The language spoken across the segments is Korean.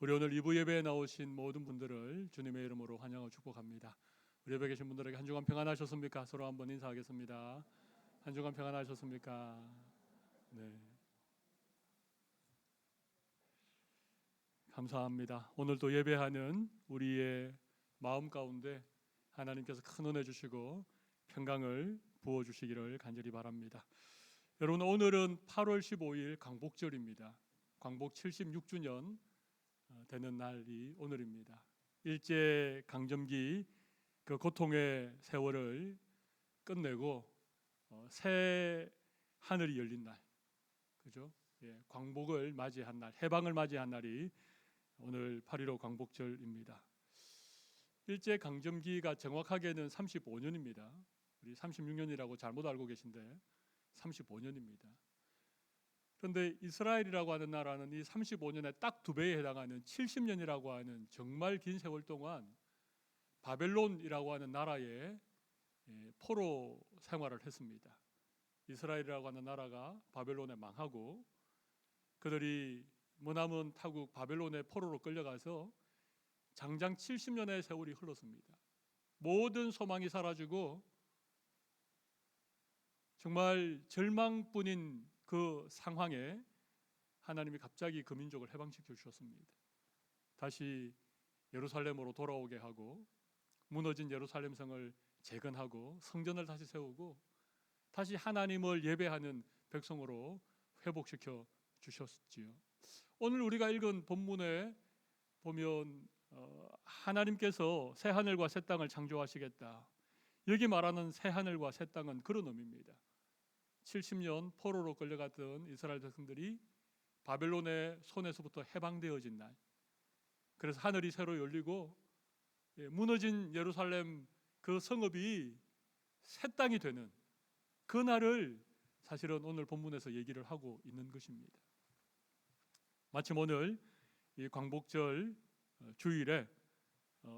우리 오늘 2부 예배에 나오신 모든 분들을 주님의 이름으로 환영하고 축복합니다. 우리 예배 계신 분들에게 한 주간 평안하셨습니까? 서로 한번 인사하겠습니다. 한 주간 평안하셨습니까? 네, 감사합니다. 오늘도 예배하는 우리의 마음 가운데 하나님께서 큰 은혜 주시고 평강을 부어주시기를 간절히 바랍니다. 여러분, 오늘은 8월 15일 광복절입니다. 광복 76주년 되는 날이 오늘입니다. 일제 강점기 그 고통의 세월을 끝내고 새 하늘이 열린 날, 그죠? 광복을 맞이한 날, 해방을 맞이한 날이 오늘 8.15 광복절입니다. 일제 강점기가 정확하게는 35년입니다. 우리 36년이라고 잘못 알고 계신데 35년입니다. 그런데 이스라엘이라고 하는 나라는 이 35년에 딱 2배에 해당하는 70년이라고 하는 정말 긴 세월 동안 바벨론이라고 하는 나라에 포로 생활을 했습니다. 이스라엘이라고 하는 나라가 바벨론에 망하고 그들이 머나먼 타국 바벨론의 포로로 끌려가서 장장 70년의 세월이 흘렀습니다. 모든 소망이 사라지고 정말 절망뿐인 그 상황에 하나님이 갑자기 그 민족을 해방시켜 주셨습니다. 다시 예루살렘으로 돌아오게 하고 무너진 예루살렘 성을 재건하고 성전을 다시 세우고 다시 하나님을 예배하는 백성으로 회복시켜 주셨지요. 오늘 우리가 읽은 본문에 보면 하나님께서 새 하늘과 새 땅을 창조하시겠다. 여기 말하는 새 하늘과 새 땅은 그런 의미입니다. 70년 포로로 끌려갔던 이스라엘 백성들이 바벨론의 손에서부터 해방되어진 날, 그래서 하늘이 새로 열리고 무너진 예루살렘 그 성읍이 새 땅이 되는 그 날을 사실은 오늘 본문에서 얘기를 하고 있는 것입니다. 마침 오늘 이 광복절 주일에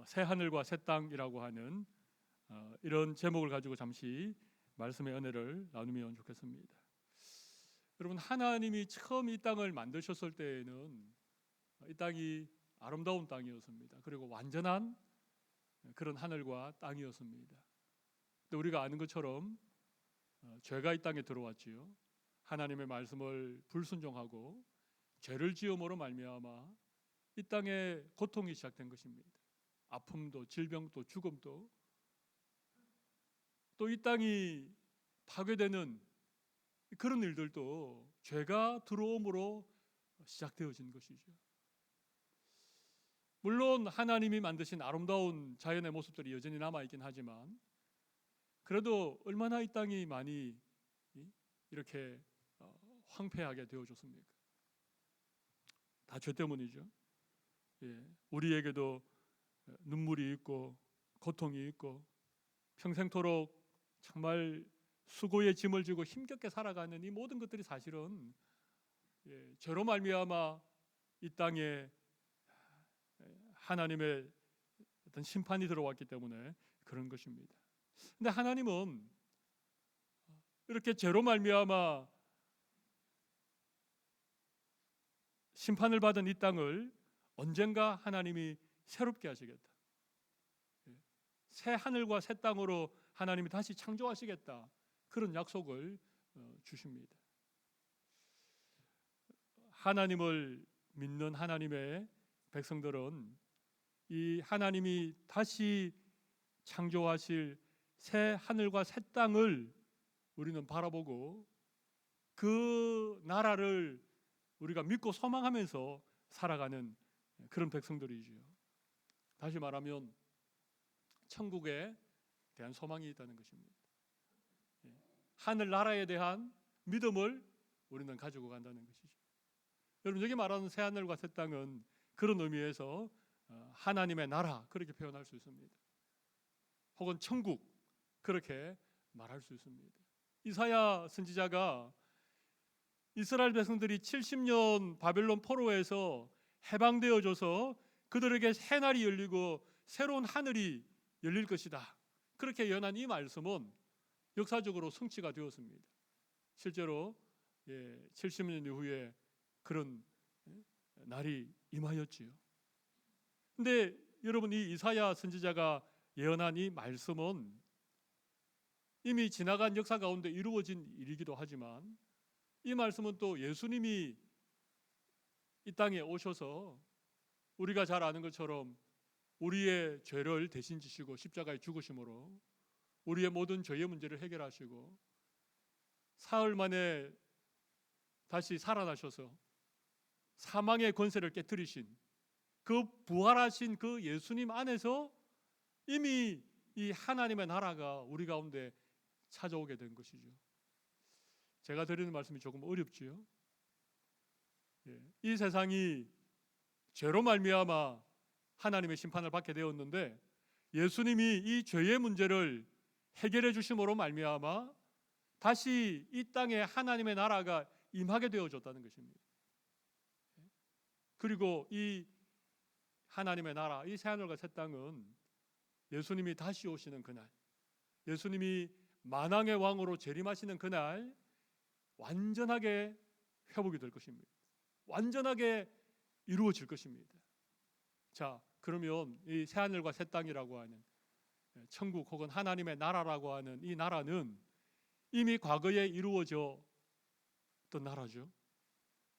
새 하늘과 새 땅이라고 하는 이런 제목을 가지고 잠시 말씀의 은혜를 나누면 좋겠습니다. 여러분, 하나님이 처음 이 땅을 만드셨을 때에는 이 땅이 아름다운 땅이었습니다. 그리고 완전한 그런 하늘과 땅이었습니다. 근데 우리가 아는 것처럼 죄가 이 땅에 들어왔지요. 하나님의 말씀을 불순종하고 죄를 지음으로 말미암아 이 땅에 고통이 시작된 것입니다. 아픔도 질병도 죽음도 또 이 땅이 파괴되는 그런 일들도 죄가 들어옴으로 시작되어진 것이죠. 물론 하나님이 만드신 아름다운 자연의 모습들이 여전히 남아있긴 하지만 그래도 얼마나 이 땅이 많이 이렇게 황폐하게 되어졌습니까? 다 죄 때문이죠. 우리에게도 눈물이 있고 고통이 있고 평생토록 정말 수고의 짐을 지고 힘겹게 살아가는 이 모든 것들이 사실은 죄로 말미암아 이 땅에 하나님의 어떤 심판이 들어왔기 때문에 그런 것입니다. 근데 하나님은 이렇게 죄로 말미암아 심판을 받은 이 땅을 언젠가 하나님이 새롭게 하시겠다. 새 하늘과 새 땅으로 하나님이 다시 창조하시겠다. 그런 약속을 주십니다. 하나님을 믿는 하나님의 백성들은 이 하나님이 다시 창조하실 새 하늘과 새 땅을 우리는 바라보고 그 나라를 우리가 믿고 소망하면서 살아가는 그런 백성들이지요. 다시 말하면 천국에 대한 소망이 있다는 것입니다. 하늘 나라에 대한 믿음을 우리는 가지고 간다는 것이죠. 여러분, 여기 말하는 새 하늘과 새 땅은 그런 의미에서 하나님의 나라 그렇게 표현할 수 있습니다. 혹은 천국 그렇게 말할 수 있습니다. 이사야 선지자가 이스라엘 백성들이 70년 바벨론 포로에서 해방되어져서 그들에게 새 날이 열리고 새로운 하늘이 열릴 것이다. 그렇게 예언한 이 말씀은 역사적으로 성취가 되었습니다. 실제로 70년 이후에 그런 날이 임하였지요. 근데 여러분, 이 이사야 선지자가 예언한 이 말씀은 이미 지나간 역사 가운데 이루어진 일이기도 하지만, 이 말씀은 또 예수님이 이 땅에 오셔서 우리가 잘 아는 것처럼 우리의 죄를 대신 지시고 십자가에 죽으심으로 우리의 모든 죄의 문제를 해결하시고 사흘 만에 다시 살아나셔서 사망의 권세를 깨뜨리신 그 부활하신 그 예수님 안에서 이미 이 하나님의 나라가 우리 가운데 찾아오게 된 것이죠. 제가 드리는 말씀이 조금 어렵지요. 이 세상이 죄로 말미암아 하나님의 심판을 받게 되었는데, 예수님이 이 죄의 문제를 해결해 주심으로 말미암아 다시 이 땅에 하나님의 나라가 임하게 되어졌다는 것입니다. 그리고 이 하나님의 나라, 이 새하늘과 새 땅은 예수님이 다시 오시는 그날, 예수님이 만왕의 왕으로 재림하시는 그날 완전하게 회복이 될 것입니다. 완전하게 이루어질 것입니다. 자, 그러면 이 새하늘과 새 땅이라고 하는 천국 혹은 하나님의 나라라고 하는 이 나라는 이미 과거에 이루어졌던 나라죠.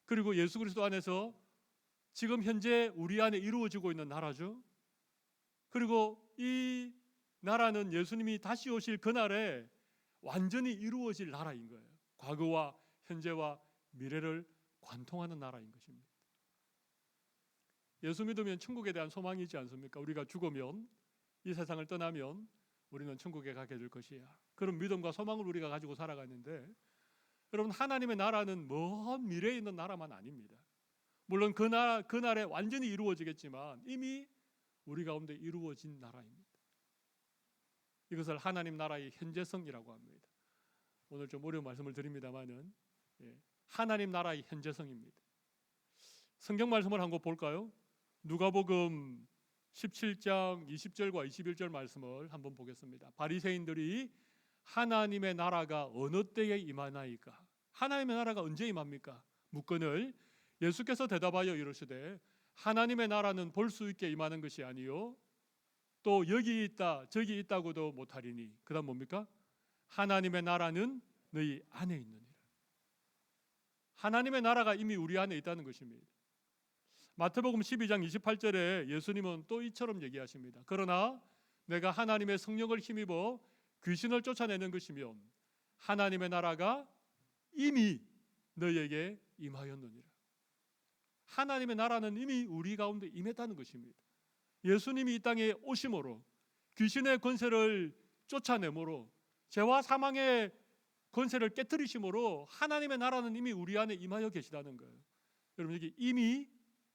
그리고 예수 그리스도 안에서 지금 현재 우리 안에 이루어지고 있는 나라죠. 그리고 이 나라는 예수님이 다시 오실 그날에 완전히 이루어질 나라인 거예요. 과거와 현재와 미래를 관통하는 나라인 것입니다. 예수 믿으면 천국에 대한 소망이 있지 않습니까? 우리가 죽으면, 이 세상을 떠나면 우리는 천국에 가게 될 것이야. 그런 믿음과 소망을 우리가 가지고 살아가는데, 여러분, 하나님의 나라는 먼 미래에 있는 나라만 아닙니다. 물론 그날에 완전히 이루어지겠지만 이미 우리 가운데 이루어진 나라입니다. 이것을 하나님 나라의 현재성이라고 합니다. 오늘 좀 어려운 말씀을 드립니다만은 하나님 나라의 현재성입니다. 성경 말씀을 한번 볼까요? 누가복음 17장 20절과 21절 말씀을 한번 보겠습니다. 바리새인들이 하나님의 나라가 어느 때에 임하나이까? 하나님의 나라가 언제 임합니까? 묻거늘 예수께서 대답하여 이르시되 하나님의 나라는 볼 수 있게 임하는 것이 아니요 또 여기 있다 저기 있다고도 못하리니. 그 다음 뭡니까? 하나님의 나라는 너희 안에 있느니라. 하나님의 나라가 이미 우리 안에 있다는 것입니다. 마태복음 12장 28절에 예수님은 또 이처럼 얘기하십니다. 그러나 내가 하나님의 성령을 힘입어 귀신을 쫓아내는 것이며 하나님의 나라가 이미 너희에게 임하였느니라. 하나님의 나라는 이미 우리 가운데 임했다는 것입니다. 예수님이 이 땅에 오심으로 귀신의 권세를 쫓아내므로 죄와 사망의 권세를 깨뜨리심으로 하나님의 나라는 이미 우리 안에 임하여 계시다는 거예요. 여러분, 여기 이미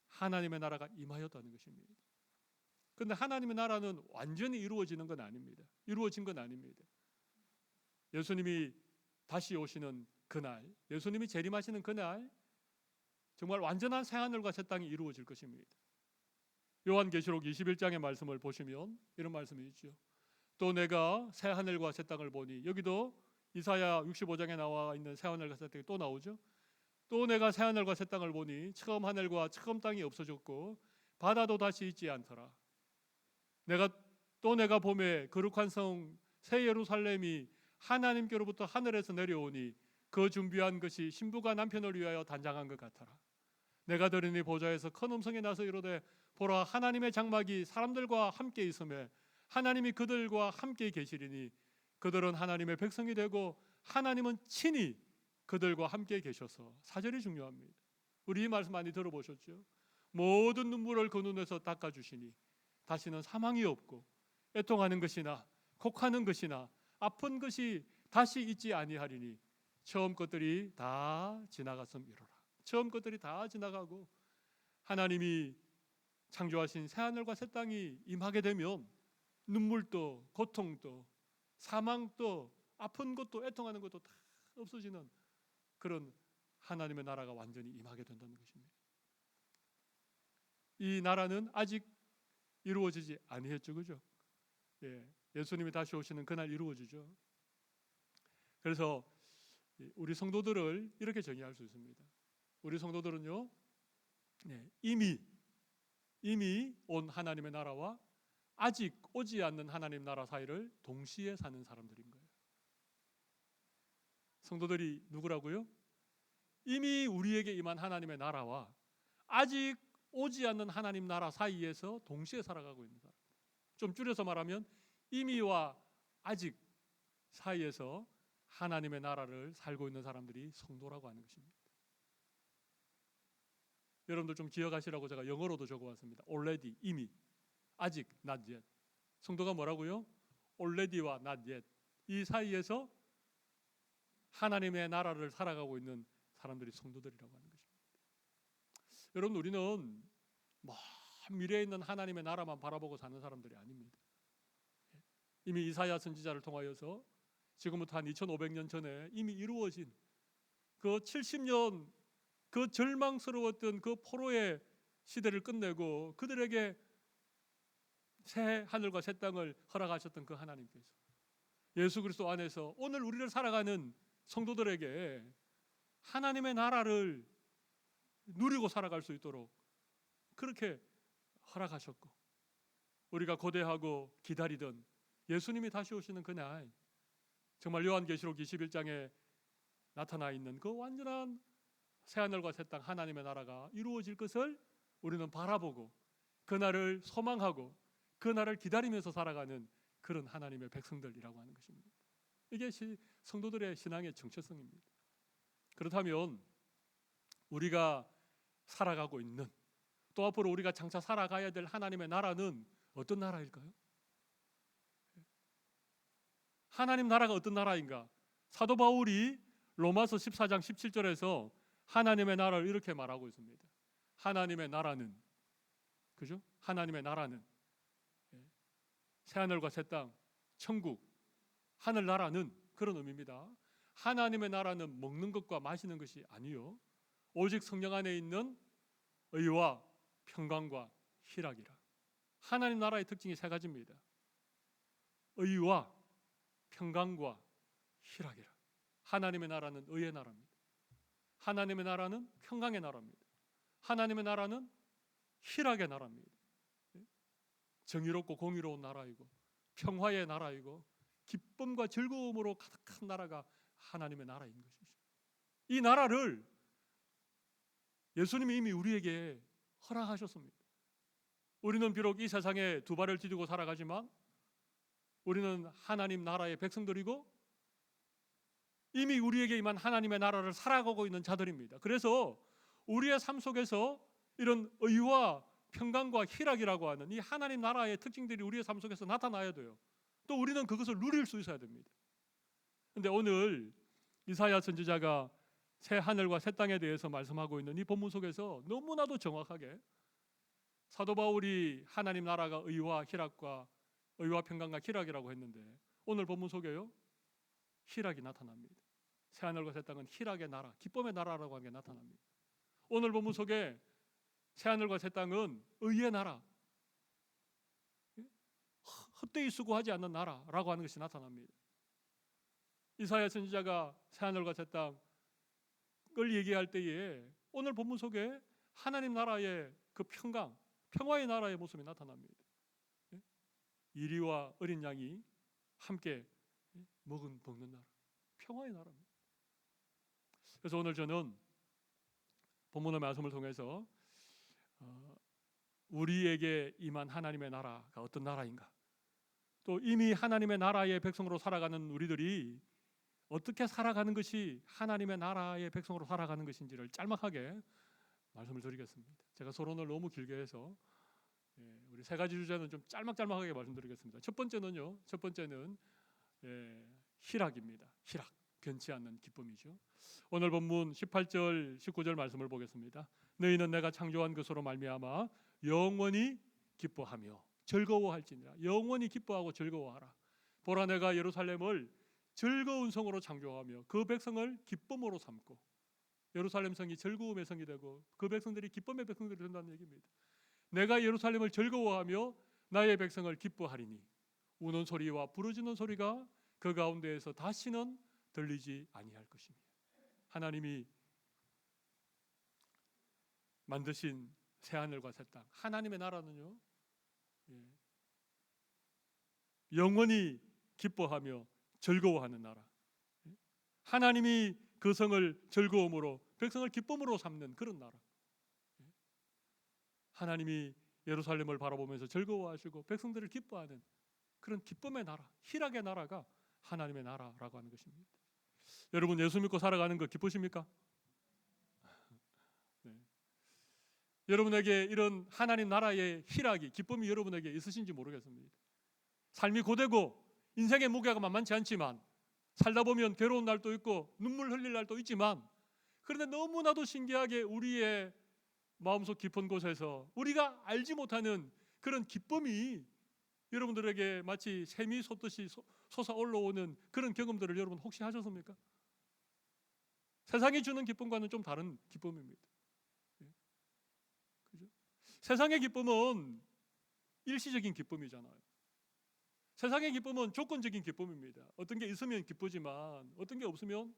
하나님의 나라가 임하였다는 것입니다. 그런데 하나님의 나라는 완전히 이루어지는 건 아닙니다. 이루어진 건 아닙니다. 예수님이 다시 오시는 그날, 예수님이 재림하시는 그날 정말 완전한 새하늘과 새 땅이 이루어질 것입니다. 요한계시록 21장의 말씀을 보시면 이런 말씀이 있죠. 또 내가 새하늘과 새 땅을 보니, 여기도 이사야 65장에 나와 있는 새하늘과 새 땅이 또 나오죠. 또 내가 새하늘과 새 땅을 보니 처음 하늘과 처음 땅이 없어졌고 바다도 다시 있지 않더라. 내가 봄에 거룩한 성 새 예루살렘이 하나님께로부터 하늘에서 내려오니 그 준비한 것이 신부가 남편을 위하여 단장한 것 같아라. 내가 들으니 보좌에서 큰 음성이 나서 이르되 보라, 하나님의 장막이 사람들과 함께 있으며 하나님이 그들과 함께 계시리니 그들은 하나님의 백성이 되고 하나님은 친히 그들과 함께 계셔서. 사절이 중요합니다. 우리 이 말씀 많이 들어보셨죠? 모든 눈물을 그 눈에서 닦아주시니 다시는 사망이 없고 애통하는 것이나 곡하는 것이나 아픈 것이 다시 있지 아니하리니 처음 것들이 다 지나갔음이로라. 처음 것들이 다 지나가고 하나님이 창조하신 새하늘과 새 땅이 임하게 되면 눈물도 고통도 사망도 아픈 것도 애통하는 것도 다 없어지는 그런 하나님의 나라가 완전히 임하게 된다는 것입니다. 이 나라는 아직 이루어지지 아니했죠, 그죠? 예수님이 다시 오시는 그날 이루어지죠. 그래서 우리 성도들을 이렇게 정의할 수 있습니다. 우리 성도들은요, 이미 이미 온 하나님의 나라와 아직 오지 않는 하나님 나라 사이를 동시에 사는 사람들인 거예요. 성도들이 누구라고요? 이미 우리에게 임한 하나님의 나라와 아직 오지 않는 하나님 나라 사이에서 동시에 살아가고 있는 사람. 좀 줄여서 말하면 이미와 아직 사이에서 하나님의 나라를 살고 있는 사람들이 성도라고 하는 것입니다. 여러분들 좀 기억하시라고 제가 영어로도 적어왔습니다. already, 이미, 아직, not yet. 성도가 뭐라고요? already와 not yet. 이 사이에서 하나님의 나라를 살아가고 있는 사람들이 성도들이라고 하는 것입니다. 여러분, 우리는 먼 미래에 있는 하나님의 나라만 바라보고 사는 사람들이 아닙니다. 이미 이사야 선지자를 통하여서 지금부터 한 2500년 전에 이미 이루어진 그 70년 그 절망스러웠던 그 포로의 시대를 끝내고 그들에게 새 하늘과 새 땅을 허락하셨던 그 하나님께서 예수 그리스도 안에서 오늘 우리를 살아가는 성도들에게 하나님의 나라를 누리고 살아갈 수 있도록 그렇게 허락하셨고, 우리가 고대하고 기다리던 예수님이 다시 오시는 그날, 정말 요한계시록 21장에 나타나 있는 그 완전한 새하늘과 새 땅 하나님의 나라가 이루어질 것을 우리는 바라보고 그날을 소망하고 그날을 기다리면서 살아가는 그런 하나님의 백성들이라고 하는 것입니다. 이게 성도들의 신앙의 정체성입니다. 그렇다면 우리가 살아가고 있는, 또 앞으로 우리가 장차 살아가야 될 하나님의 나라는 어떤 나라일까요? 하나님 나라가 어떤 나라인가? 사도 바울이 로마서 14장 17절에서 하나님의 나라를 이렇게 말하고 있습니다. 하나님의 나라는, 그죠? 하나님의 나라는 새하늘과 새 땅, 천국, 하늘나라는 그런 의미입니다. 하나님의 나라는 먹는 것과 마시는 것이 아니요 오직 성령 안에 있는 의와 평강과 희락이라. 하나님 나라의 특징이 세 가지입니다. 의와 평강과 희락이라. 하나님의 나라는 의의 나라입니다. 하나님의 나라는 평강의 나라입니다. 하나님의 나라는 희락의 나라입니다. 정의롭고 공의로운 나라이고 평화의 나라이고 기쁨과 즐거움으로 가득한 나라가 하나님의 나라인 것이죠. 이 나라를 예수님이 이미 우리에게 허락하셨습니다. 우리는 비록 이 세상에 두 발을 디디고 살아가지만 우리는 하나님 나라의 백성들이고 이미 우리에게 임한 하나님의 나라를 살아가고 있는 자들입니다. 그래서 우리의 삶 속에서 이런 의와 평강과 희락이라고 하는 이 하나님 나라의 특징들이 우리의 삶 속에서 나타나야 돼요. 또 우리는 그것을 누릴 수 있어야 됩니다. 그런데 오늘 이사야 선지자가 새 하늘과 새 땅에 대해서 말씀하고 있는 이 본문 속에서 너무나도 정확하게 사도 바울이 하나님 나라가 의와 평강과 희락이라고 했는데 오늘 본문 속에요 희락이 나타납니다. 새 하늘과 새 땅은 희락의 나라, 기쁨의 나라라고 하는 게 나타납니다. 오늘 본문 속에 새 하늘과 새 땅은 의의 나라, 헛되이 수고하지 않는 나라라고 하는 것이 나타납니다. 이사야 선지자가 새 하늘과 새 땅을 얘기할 때에 오늘 본문 속에 하나님 나라의 그 평화의 나라의 모습이 나타납니다. 이리와 어린 양이 함께 먹는 나라, 평화의 나라입니다. 그래서 오늘 저는 본문의 말씀을 통해서 우리에게 임한 하나님의 나라가 어떤 나라인가, 또 이미 하나님의 나라의 백성으로 살아가는 우리들이 어떻게 살아가는 것이 하나님의 나라의 백성으로 살아가는 것인지를 짤막하게 말씀을 드리겠습니다. 제가 서론을 너무 길게 해서 우리 세 가지 주제는 좀 짤막하게 말씀드리겠습니다. 첫 번째는 희락입니다. 희락, 변치 않는 기쁨이죠. 오늘 본문 18절 19절 말씀을 보겠습니다. 너희는 내가 창조한 것으로 말미암아 영원히 기뻐하며 즐거워할지니라. 영원히 기뻐하고 즐거워하라. 보라, 내가 예루살렘을 즐거운 성으로 창조하며 그 백성을 기쁨으로 삼고, 예루살렘 성이 즐거움의 성이 되고 그 백성들이 기쁨의 백성들이 된다는 얘기입니다. 내가 예루살렘을 즐거워하며 나의 백성을 기뻐하리니 우는 소리와 부르짖는 소리가 그 가운데에서 다시는 들리지 아니할 것이니. 하나님이 만드신 새하늘과 새 땅. 하나님의 나라는요, 영원히 기뻐하며 즐거워하는 나라. 하나님이 그 성을 즐거움으로, 백성을 기쁨으로 삼는 그런 나라. 하나님이 예루살렘을 바라보면서 즐거워하시고 백성들을 기뻐하는 그런 기쁨의 나라, 희락의 나라가 하나님의 나라라고 하는 것입니다. 여러분, 예수 믿고 살아가는 거 기쁘십니까? 네. 여러분에게 이런 하나님 나라의 희락이, 기쁨이 여러분에게 있으신지 모르겠습니다. 삶이 고되고 인생의 무게가 만만치 않지만, 살다 보면 괴로운 날도 있고 눈물 흘릴 날도 있지만, 그런데 너무나도 신기하게 우리의 마음속 깊은 곳에서 우리가 알지 못하는 그런 기쁨이 여러분들에게 마치 샘이 솟듯이 솟아 올라오는 그런 경험들을 여러분 혹시 하셨습니까? 세상이 주는 기쁨과는 좀 다른 기쁨입니다. 그죠? 세상의 기쁨은 일시적인 기쁨이잖아요. 세상의 기쁨은 조건적인 기쁨입니다. 어떤 게 있으면 기쁘지만 어떤 게 없으면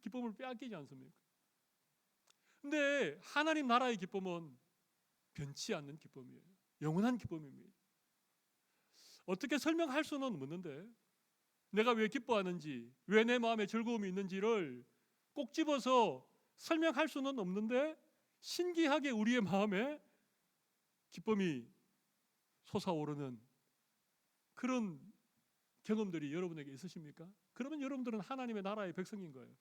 기쁨을 빼앗기지 않습니까? 근데 하나님 나라의 기쁨은 변치 않는 기쁨이에요. 영원한 기쁨입니다. 어떻게 설명할 수는 없는데, 내가 왜 기뻐하는지, 왜 내 마음에 즐거움이 있는지를 꼭 집어서 설명할 수는 없는데, 신기하게 우리의 마음에 기쁨이 솟아오르는 그런 경험들이 여러분에게 있으십니까? 그러면 여러분들은 하나님의 나라의 백성인 거예요.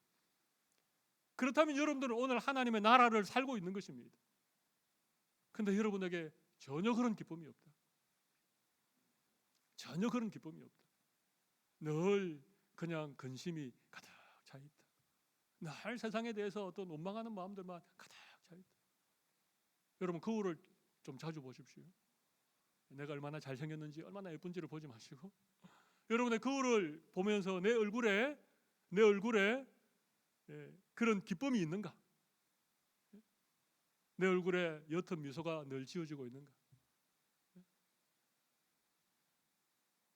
그렇다면 여러분들은 오늘 하나님의 나라를 살고 있는 것입니다. 근데 여러분에게 전혀 그런 기쁨이 없다. 전혀 그런 기쁨이 없다. 늘 그냥 근심이 가득 차 있다. 늘 세상에 대해서 어떤 원망하는 마음들만 가득 차 있다. 여러분, 거울을 좀 자주 보십시오. 내가 얼마나 잘생겼는지, 얼마나 예쁜지를 보지 마시고, 여러분의 거울을 보면서 내 얼굴에 그런 기쁨이 있는가? 내 얼굴에 옅은 미소가 늘 지어지고 있는가?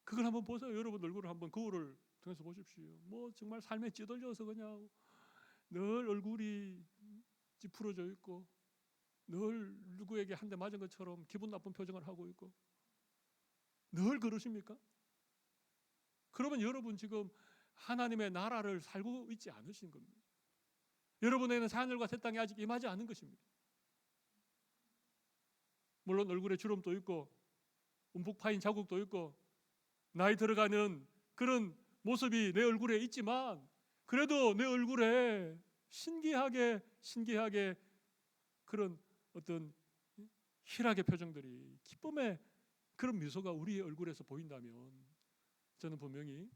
그걸 한번 보세요. 여러분 얼굴을 한번 거울을 통해서 보십시오. 뭐 정말 삶에 찌들려서 그냥 늘 얼굴이 찌푸러져 있고, 늘 누구에게 한 대 맞은 것처럼 기분 나쁜 표정을 하고 있고, 늘 그러십니까? 그러면 여러분 지금 하나님의 나라를 살고 있지 않으신 겁니다. 여러분에게는 새하늘과 새 땅이 아직 임하지 않은 것입니다. 물론 얼굴에 주름도 있고 움푹 파인 자국도 있고 나이 들어가는 그런 모습이 내 얼굴에 있지만, 그래도 내 얼굴에 신기하게 그런 어떤 희락의 표정들이, 기쁨의 그런 미소가 우리의 얼굴에서 보인다면, 저는 분명히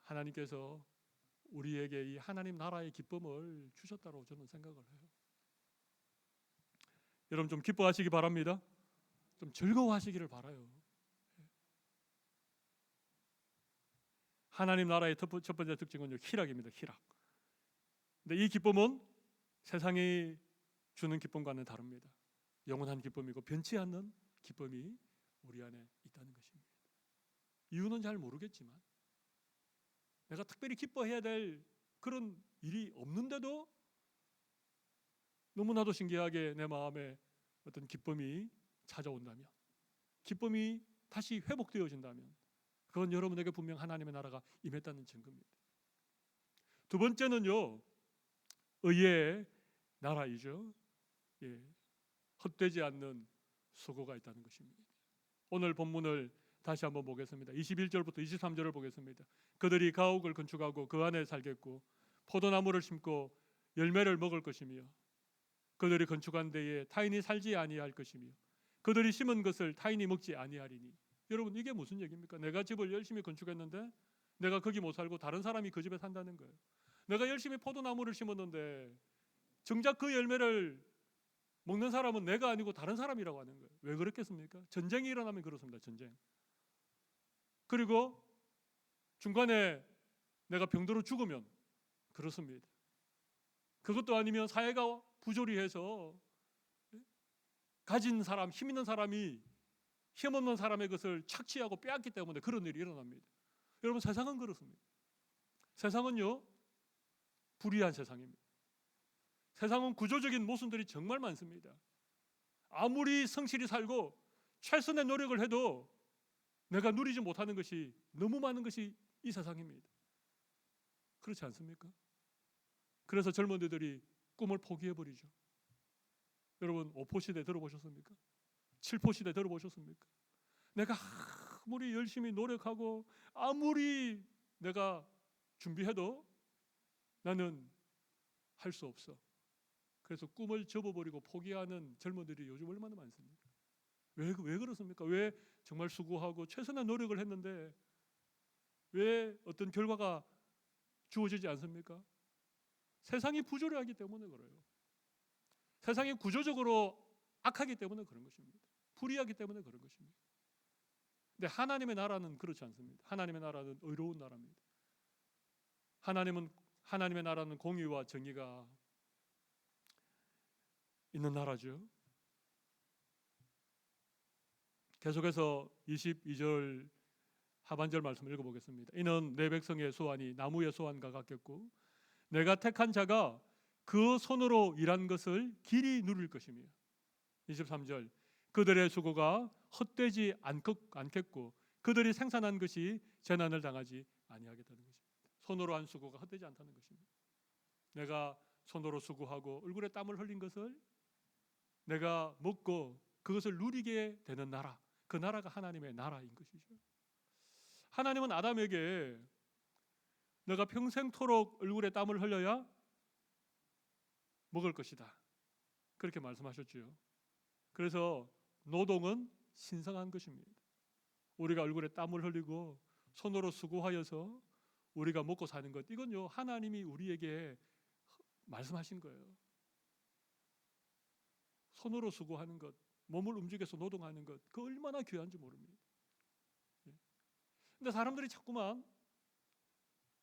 하나님께서 우리에게 이 하나님 나라의 기쁨을 주셨다고 저는 생각을 해요. 여러분 좀 기뻐하시기 바랍니다. 좀 즐거워하시기를 바라요. 하나님 나라의 첫 번째 특징은 희락입니다. 희락. 근데 이 기쁨은 세상이 주는 기쁨과는 다릅니다. 영원한 기쁨이고 변치 않는 기쁨이 우리 안에 있다는 것입니다. 이유는 잘 모르겠지만, 내가 특별히 기뻐해야 될 그런 일이 없는데도 너무나도 신기하게 내 마음에 어떤 기쁨이 찾아온다면, 기쁨이 다시 회복되어진다면, 그건 여러분에게 분명 하나님의 나라가 임했다는 증거입니다. 두 번째는요, 의의 나라이죠. 헛되지 않는 수고가 있다는 것입니다. 오늘 본문을 다시 한번 보겠습니다. 21절부터 23절을 보겠습니다. 그들이 가옥을 건축하고 그 안에 살겠고 포도나무를 심고 열매를 먹을 것이며, 그들이 건축한 데에 타인이 살지 아니할 것이며, 그들이 심은 것을 타인이 먹지 아니하리니. 여러분, 이게 무슨 얘기입니까? 내가 집을 열심히 건축했는데 내가 거기 못 살고 다른 사람이 그 집에 산다는 거예요. 내가 열심히 포도나무를 심었는데 정작 그 열매를 먹는 사람은 내가 아니고 다른 사람이라고 하는 거예요. 왜 그렇겠습니까? 전쟁이 일어나면 그렇습니다. 전쟁. 그리고 중간에 내가 병들어 죽으면 그렇습니다. 그것도 아니면 사회가 부조리해서 가진 사람, 힘 있는 사람이 힘없는 사람의 것을 착취하고 빼앗기 때문에 그런 일이 일어납니다. 여러분, 세상은 그렇습니다. 세상은요, 불의한 세상입니다. 세상은 구조적인 모순들이 정말 많습니다. 아무리 성실히 살고 최선의 노력을 해도 내가 누리지 못하는 것이 너무 많은 것이 이 세상입니다. 그렇지 않습니까? 그래서 젊은이들이 꿈을 포기해버리죠. 여러분 5포 시대 들어보셨습니까? 7포 시대 들어보셨습니까? 내가 아무리 열심히 노력하고 아무리 내가 준비해도 나는 할 수 없어. 그래서 꿈을 접어버리고 포기하는 젊은이들이 요즘 얼마나 많습니까? 왜 그렇습니까? 왜 정말 수고하고 최선의 노력을 했는데 왜 어떤 결과가 주어지지 않습니까? 세상이 부조리하기 때문에 그래요. 세상이 구조적으로 악하기 때문에 그런 것입니다. 불의하기 때문에 그런 것입니다. 근데 하나님의 나라는 그렇지 않습니다. 하나님의 나라는 의로운 나라입니다. 하나님의 나라는 공의와 정의가 있는 나라죠. 계속해서 22절 하반절 말씀 읽어보겠습니다. 이는 내 백성의 소환이 나무의 소환과 같겠고 내가 택한 자가 그 손으로 일한 것을 길이 누릴 것이며 23절 그들의 수고가 헛되지 않겠고 그들이 생산한 것이 재난을 당하지 아니하겠다는 것입니다. 손으로 한 수고가 헛되지 않다는 것입니다. 내가 손으로 수고하고 얼굴에 땀을 흘린 것을 내가 먹고 그것을 누리게 되는 나라, 그 나라가 하나님의 나라인 것이죠. 하나님은 아담에게 너가 평생토록 얼굴에 땀을 흘려야 먹을 것이다, 그렇게 말씀하셨죠. 그래서 노동은 신성한 것입니다. 우리가 얼굴에 땀을 흘리고 손으로 수고하여서 우리가 먹고 사는 것, 이건요 하나님이 우리에게 말씀하신 거예요. 손으로 수고하는 것, 몸을 움직여서 노동하는 것, 그 얼마나 귀한지 모릅니다. 근데 사람들이 자꾸만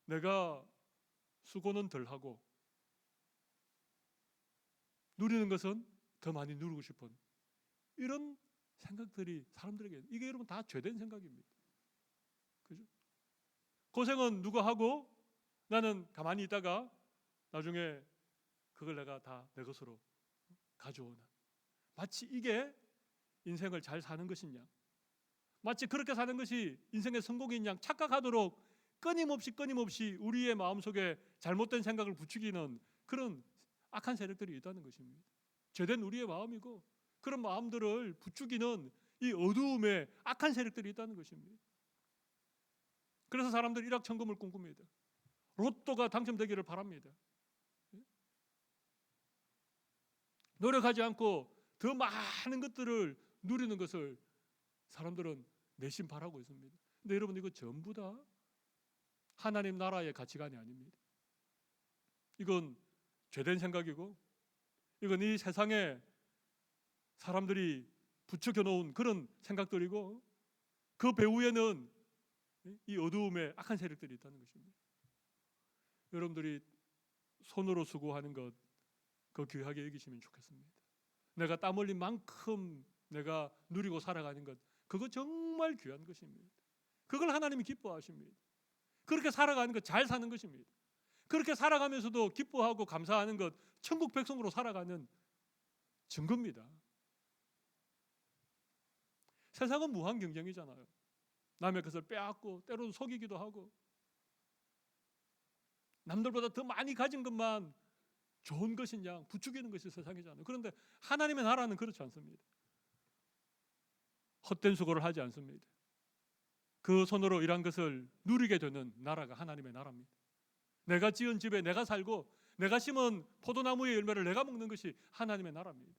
내가 수고는 덜 하고 누리는 것은 더 많이 누리고 싶은 이런 생각들이 사람들에게, 이게 여러분 다 죄된 생각입니다. 그죠? 고생은 누가 하고 나는 가만히 있다가 나중에 그걸 내가 다 내 것으로 가져오는, 마치 이게 인생을 잘 사는 것인 양, 마치 그렇게 사는 것이 인생의 성공인 양 착각하도록 끊임없이 우리의 마음속에 잘못된 생각을 부추기는 그런 악한 세력들이 있다는 것입니다. 죄된 우리의 마음이고 그런 마음들을 부추기는 이 어두움에 악한 세력들이 있다는 것입니다. 그래서 사람들이 일확천금을 꿈꿉니다. 로또가 당첨되기를 바랍니다. 노력하지 않고 더 많은 것들을 누리는 것을 사람들은 내심 바라고 있습니다. 근데 여러분, 이거 전부 다 하나님 나라의 가치관이 아닙니다. 이건 죄된 생각이고 이건 이 세상에 사람들이 부추겨 놓은 그런 생각들이고 그 배후에는 이 어두움에 악한 세력들이 있다는 것입니다. 여러분들이 손으로 수고하는 것, 그 귀하게 여기시면 좋겠습니다. 내가 땀 흘린 만큼 내가 누리고 살아가는 것, 그거 정말 귀한 것입니다. 그걸 하나님이 기뻐하십니다. 그렇게 살아가는 것, 잘 사는 것입니다. 그렇게 살아가면서도 기뻐하고 감사하는 것, 천국 백성으로 살아가는 증거입니다. 세상은 무한 경쟁이잖아요. 남의 것을 빼앗고 때로는 속이기도 하고 남들보다 더 많이 가진 것만 좋은 것인 양 부추기는 것이 세상이잖아요. 그런데 하나님의 나라는 그렇지 않습니다. 헛된 수고를 하지 않습니다. 그 손으로 일한 것을 누리게 되는 나라가 하나님의 나라입니다. 내가 지은 집에 내가 살고 내가 심은 포도나무의 열매를 내가 먹는 것이 하나님의 나라입니다.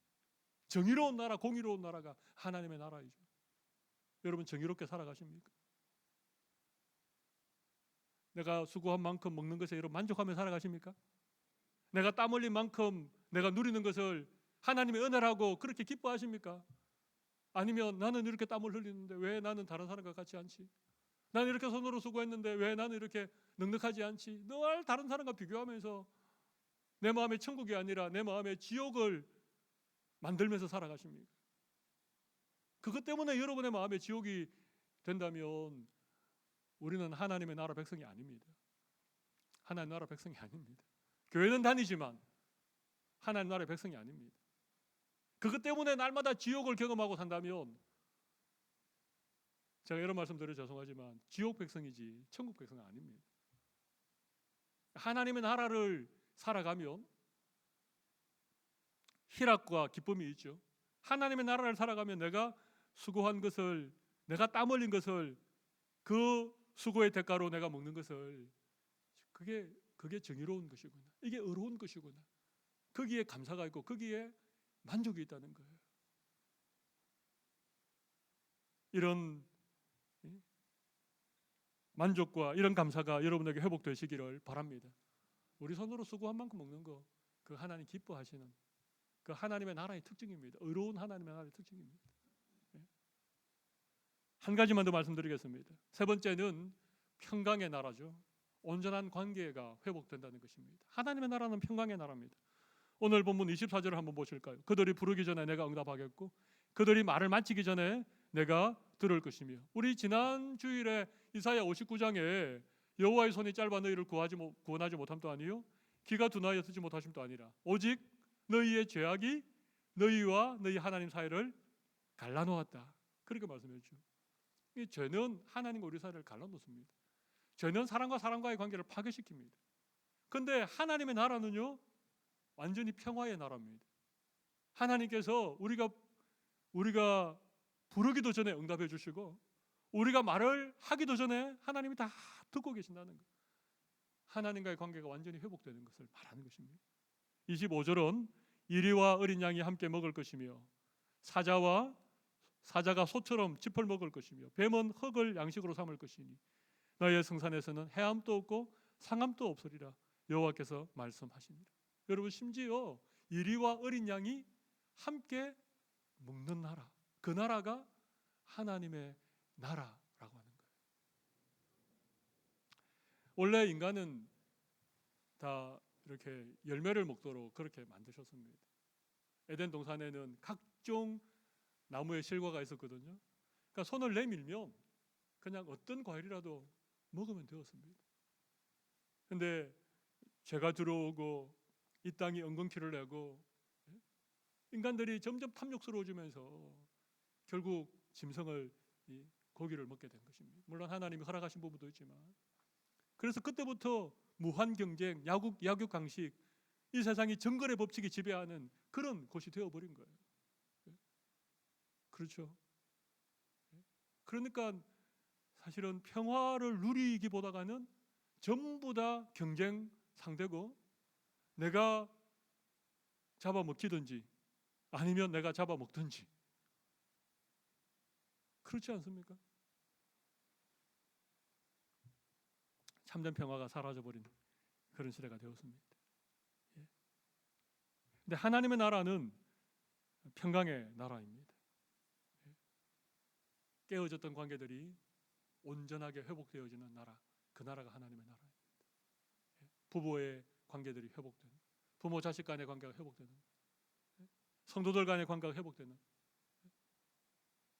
정의로운 나라, 공의로운 나라가 하나님의 나라이죠. 여러분, 정의롭게 살아가십니까? 내가 수고한 만큼 먹는 것에 여러분 만족하며 살아가십니까? 내가 땀 흘린 만큼 내가 누리는 것을 하나님의 은혜라고 그렇게 기뻐하십니까? 아니면 나는 이렇게 땀을 흘리는데 왜 나는 다른 사람과 같지 않지? 나는 이렇게 손으로 수고했는데 왜 나는 이렇게 넉넉하지 않지? 늘 다른 사람과 비교하면서 내 마음의 천국이 아니라 내 마음의 지옥을 만들면서 살아가십니까? 그것 때문에 여러분의 마음의 지옥이 된다면 우리는 하나님의 나라 백성이 아닙니다. 하나님 나라 백성이 아닙니다. 교회는 다니지만 하나님 나라의 백성이 아닙니다. 그것 때문에 날마다 지옥을 경험하고 산다면 제가 이런 말씀 드려 죄송하지만 지옥 백성이지 천국 백성은 아닙니다. 하나님의 나라를 살아가면 희락과 기쁨이 있죠. 하나님의 나라를 살아가면 내가 수고한 것을, 내가 땀 흘린 것을, 그 수고의 대가로 내가 먹는 것을, 그게 정의로운 것이구나, 이게 의로운 것이구나, 거기에 감사가 있고 거기에 만족이 있다는 거예요. 이런 만족과 이런 감사가 여러분에게 회복되시기를 바랍니다. 우리 손으로 수고한 만큼 먹는 거, 그 하나님 기뻐하시는 그 하나님의 나라의 특징입니다. 의로운 하나님의 나라의 특징입니다. 한 가지만 더 말씀드리겠습니다. 세 번째는 평강의 나라죠. 온전한 관계가 회복된다는 것입니다. 하나님의 나라는 평강의 나라입니다. 오늘 본문 24절을 한번 보실까요? 그들이 부르기 전에 내가 응답하겠고 그들이 말을 마치기 전에 내가 들을 것이며. 우리 지난 주일에 이사야 59장에 여호와의 손이 짧아 너희를 구원하지 못함도 아니요 기가 둔하여 쓰지 못하심도 아니라 오직 너희의 죄악이 너희와 너희 하나님 사이를 갈라놓았다. 그렇게 말씀했죠. 이 죄는 하나님과 우리 사이를 갈라놓습니다. 죄는 사람과 사람과의 관계를 파괴시킵니다. 그런데 하나님의 나라는요 완전히 평화의 나라입니다. 하나님께서 우리가 부르기도 전에 응답해 주시고 우리가 말을 하기도 전에 하나님이 다 듣고 계신다는 것. 하나님과의 관계가 완전히 회복되는 것을 말하는 것입니다. 25절은 이리와 어린 양이 함께 먹을 것이며 사자가 소처럼 짚을 먹을 것이며 뱀은 흙을 양식으로 삼을 것이니 너희의 성산에서는 해함도 없고 상함도 없으리라 여호와께서 말씀하시니라. 여러분, 심지어 이리와 어린 양이 함께 먹는 나라, 그 나라가 하나님의 나라라고 하는 거예요. 원래 인간은 다 이렇게 열매를 먹도록 그렇게 만드셨습니다. 에덴 동산에는 각종 나무의 실과가 있었거든요. 그러니까 손을 내밀면 그냥 어떤 과일이라도 먹으면 되었습니다. 그런데 죄가 들어오고 이 땅이 엉겅퀴를 내고 인간들이 점점 탐욕스러워지면서 결국 짐승을, 고기를 먹게 된 것입니다. 물론 하나님이 허락하신 부분도 있지만, 그래서 그때부터 무한 경쟁, 약육강식, 이 세상이 정글의 법칙이 지배하는 그런 곳이 되어버린 거예요. 그렇죠. 그러니까 사실은 평화를 누리기보다는 전부 다 경쟁 상대고 내가 잡아먹히든지 아니면 내가 잡아먹든지, 그렇지 않습니까? 참된 평화가 사라져버린 그런 시대가 되었습니다. 근데 하나님의 나라는 평강의 나라입니다. 깨어졌던 관계들이 온전하게 회복되어지는 나라, 그 나라가 하나님의 나라입니다. 부부의 관계들이 회복되는, 부모 자식 간의 관계가 회복되는, 성도들 간의 관계가 회복되는,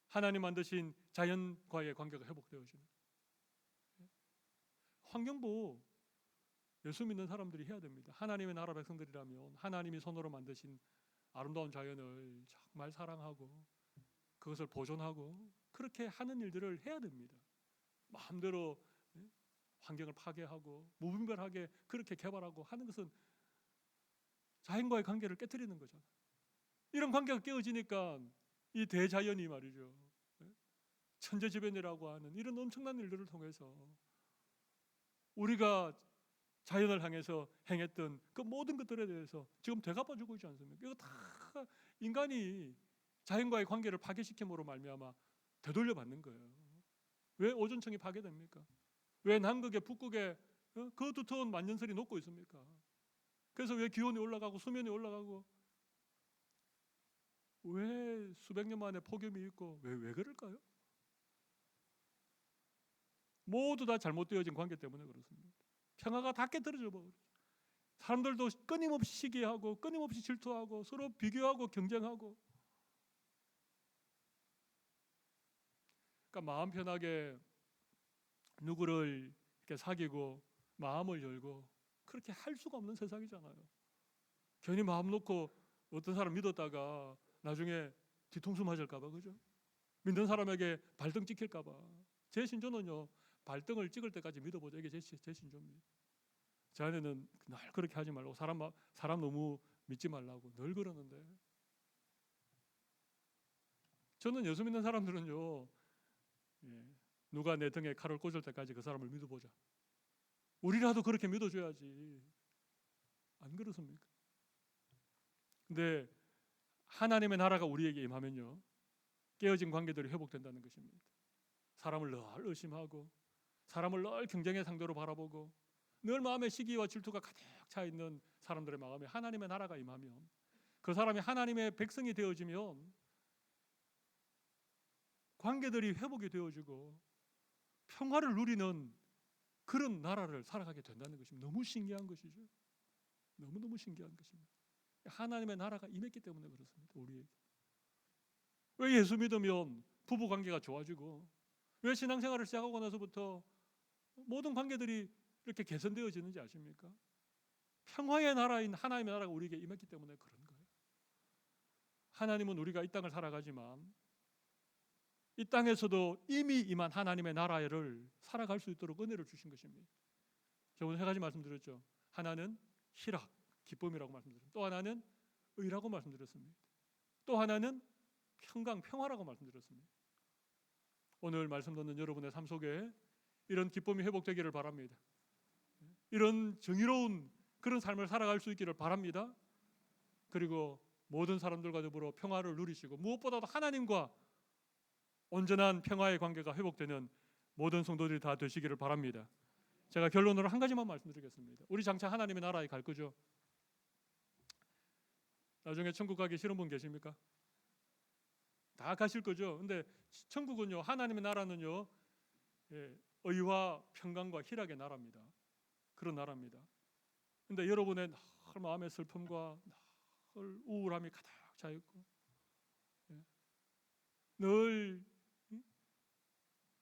하나님 만드신 자연과의 관계가 회복되어지는, 환경보호 예수 믿는 사람들이 해야 됩니다. 하나님의 나라 백성들이라면 하나님이 손으로 만드신 아름다운 자연을 정말 사랑하고 그것을 보존하고 그렇게 하는 일들을 해야 됩니다. 마음대로 환경을 파괴하고 무분별하게 그렇게 개발하고 하는 것은 자연과의 관계를 깨트리는 거잖아요. 이런 관계가 깨어지니까 이 대자연이 말이죠, 천재지변이라고 하는 이런 엄청난 일들을 통해서 우리가 자연을 향해서 행했던 그 모든 것들에 대해서 지금 되갚아주고 있지 않습니까? 이거 다 인간이 자연과의 관계를 파괴시킴으로 말미암아 되돌려받는 거예요. 왜 오존층이 파괴됩니까? 왜 남극에 북극에 그 두터운 만년설이 녹고 있습니까? 그래서 왜 기온이 올라가고 수면이 올라가고 왜 수백 년 만에 폭염이 있고 왜 그럴까요? 모두 다 잘못되어진 관계 때문에 그렇습니다. 평화가 다 깨트려져 버려요. 사람들도 끊임없이 시기하고 끊임없이 질투하고 서로 비교하고 경쟁하고. 그러니까 마음 편하게 누구를 이렇게 사귀고 마음을 열고 그렇게 할 수가 없는 세상이잖아요. 괜히 마음 놓고 어떤 사람 믿었다가 나중에 뒤통수 맞을까 봐, 그죠? 믿는 사람에게 발등 찍힐까 봐. 제 신조는요, 발등을 찍을 때까지 믿어보자. 이게 제 신조입니다. 제 아내는 늘 그렇게 하지 말고 사람 너무 믿지 말라고 늘 그러는데, 저는 예수 믿는 사람들은요, 누가 내 등에 칼을 꽂을 때까지 그 사람을 믿어보자. 우리라도 그렇게 믿어줘야지. 안 그렇습니까? 근데 하나님의 나라가 우리에게 임하면요, 깨어진 관계들이 회복된다는 것입니다. 사람을 늘 의심하고, 사람을 늘 경쟁의 상대로 바라보고, 늘 마음에 시기와 질투가 가득 차 있는 사람들의 마음에 하나님의 나라가 임하면, 그 사람이 하나님의 백성이 되어지면 관계들이 회복이 되어지고 평화를 누리는 그런 나라를 살아가게 된다는 것입니다. 너무 신기한 것이죠. 너무너무 신기한 것입니다. 하나님의 나라가 임했기 때문에 그렇습니다. 우리에게. 왜 예수 믿으면 부부 관계가 좋아지고, 왜 신앙생활을 시작하고 나서부터 모든 관계들이 이렇게 개선되어지는지 아십니까? 평화의 나라인 하나님의 나라가 우리에게 임했기 때문에 그런 거예요. 하나님은 우리가 이 땅을 살아가지만 이 땅에서도 이미 임한 하나님의 나라를 살아갈 수 있도록 은혜를 주신 것입니다. 저번에 3가지 말씀드렸죠. 하나는 희락, 기쁨이라고 말씀드렸습니다. 또 하나는 의라고 말씀드렸습니다. 또 하나는 평강, 평화라고 말씀드렸습니다. 오늘 말씀 듣는 여러분의 삶 속에 이런 기쁨이 회복되기를 바랍니다. 이런 정의로운 그런 삶을 살아갈 수 있기를 바랍니다. 그리고 모든 사람들과 더불어 평화를 누리시고, 무엇보다도 하나님과 온전한 평화의 관계가 회복되는 모든 성도들이 다 되시기를 바랍니다. 제가 결론으로 1가지만 말씀드리겠습니다. 우리 장차 하나님의 나라에 갈 거죠? 나중에 천국 가기 싫은 분 계십니까? 다 가실 거죠. 근데 천국은요, 하나님의 나라는요, 의와 평강과 희락의 나라입니다. 그런 나라입니다. 근데 여러분의 늘 마음의 슬픔과 늘 우울함이 가득 차 있고, 늘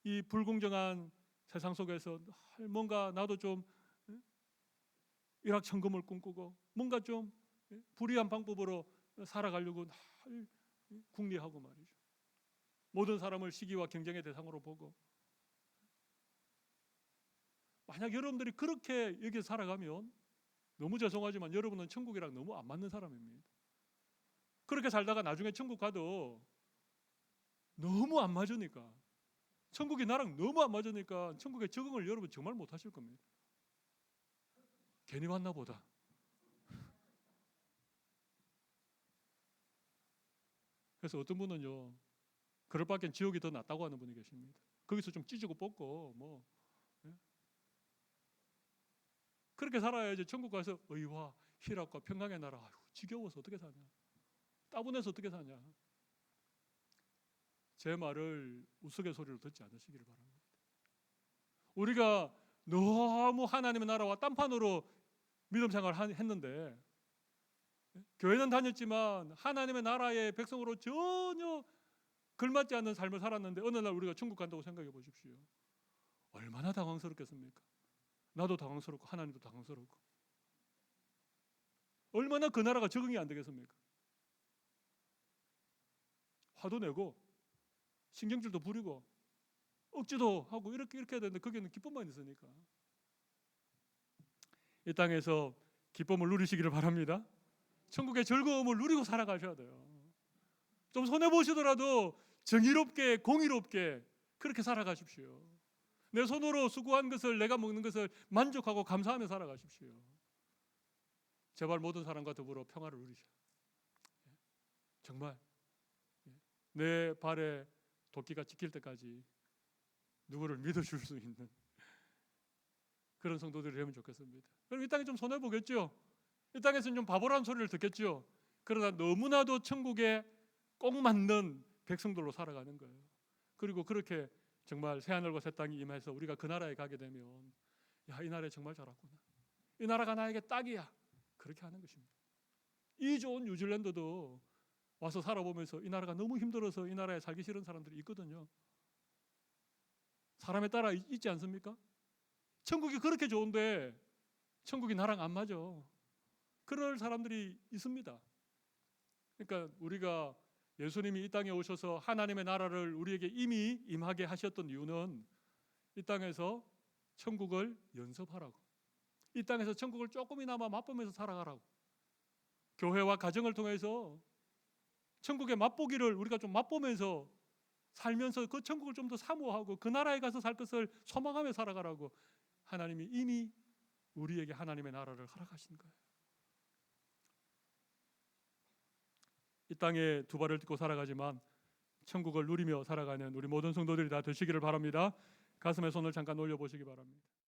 이 불공정한 세상 속에서 뭔가 나도 좀 일확천금을 꿈꾸고, 뭔가 좀 불의한 방법으로 살아가려고 늘 궁리하고 말이죠. 모든 사람을 시기와 경쟁의 대상으로 보고, 만약 여러분들이 그렇게 여기서 살아가면 너무 죄송하지만 여러분은 천국이랑 너무 안 맞는 사람입니다. 그렇게 살다가 나중에 천국 가도 너무 안 맞으니까, 천국이 나랑 너무 안 맞으니까 천국에 적응을 여러분 정말 못 하실 겁니다. 괜히 왔나 보다. 그래서 어떤 분은요, 그럴 바엔 지옥이 더 낫다고 하는 분이 계십니다. 거기서 좀 찢고 뽑고 그렇게 살아야지 천국 가서 의와 희락과 평강의 나라. 아이고, 지겨워서 어떻게 사냐, 따분해서 어떻게 사냐. 제 말을 우스갯소리로 듣지 않으시기를 바랍니다. 우리가 너무 하나님의 나라와 딴판으로 믿음 생활을 했는데, 교회는 다녔지만 하나님의 나라의 백성으로 전혀 걸맞지 않는 삶을 살았는데, 어느 날 우리가 천국 간다고 생각해 보십시오. 얼마나 당황스럽겠습니까? 나도 당황스럽고 하나님도 당황스럽고, 얼마나 그 나라가 적응이 안 되겠습니까? 화도 내고 신경질도 부리고 억지도 하고 이렇게 해야 되는데, 거기는 기쁨만 있으니까. 이 땅에서 기쁨을 누리시기를 바랍니다. 천국의 즐거움을 누리고 살아가셔야 돼요. 좀 손해보시더라도 정의롭게 공의롭게 그렇게 살아가십시오. 내 손으로 수고한 것을, 내가 먹는 것을 만족하고 감사하며 살아가십시오. 제발 모든 사람과 더불어 평화를 누리셔. 정말 내 발에 도끼가 찍힐 때까지 누구를 믿어줄 수 있는 그런 성도들이 되면 좋겠습니다. 그럼 이 땅에 좀 손해보겠죠? 이 땅에서는 좀 바보라는 소리를 듣겠죠? 그러나 너무나도 천국에 꼭 맞는 백성들로 살아가는 거예요. 그리고 그렇게 정말 새하늘과 새 땅이 임해서 우리가 그 나라에 가게 되면, 야, 이 나라에 정말 잘 왔구나, 이 나라가 나에게 딱이야, 그렇게 하는 것입니다. 이 좋은 뉴질랜드도 와서 살아보면서 이 나라가 너무 힘들어서 이 나라에 살기 싫은 사람들이 있거든요. 사람에 따라 있지 않습니까? 천국이 그렇게 좋은데 천국이 나랑 안 맞아, 그럴 사람들이 있습니다. 그러니까 우리가 예수님이 이 땅에 오셔서 하나님의 나라를 우리에게 이미 임하게 하셨던 이유는 이 땅에서 천국을 연습하라고, 이 땅에서 천국을 조금이나마 맛보면서 살아가라고, 교회와 가정을 통해서 천국의 맛보기를 우리가 좀 맛보면서 살면서 그 천국을 좀 더 사모하고 그 나라에 가서 살 것을 소망하며 살아가라고 하나님이 이미 우리에게 하나님의 나라를 허락하신 거예요. 이 땅에 두 발을 딛고 살아가지만 천국을 누리며 살아가는 우리 모든 성도들이 다 되시기를 바랍니다. 가슴에 손을 잠깐 올려보시기 바랍니다.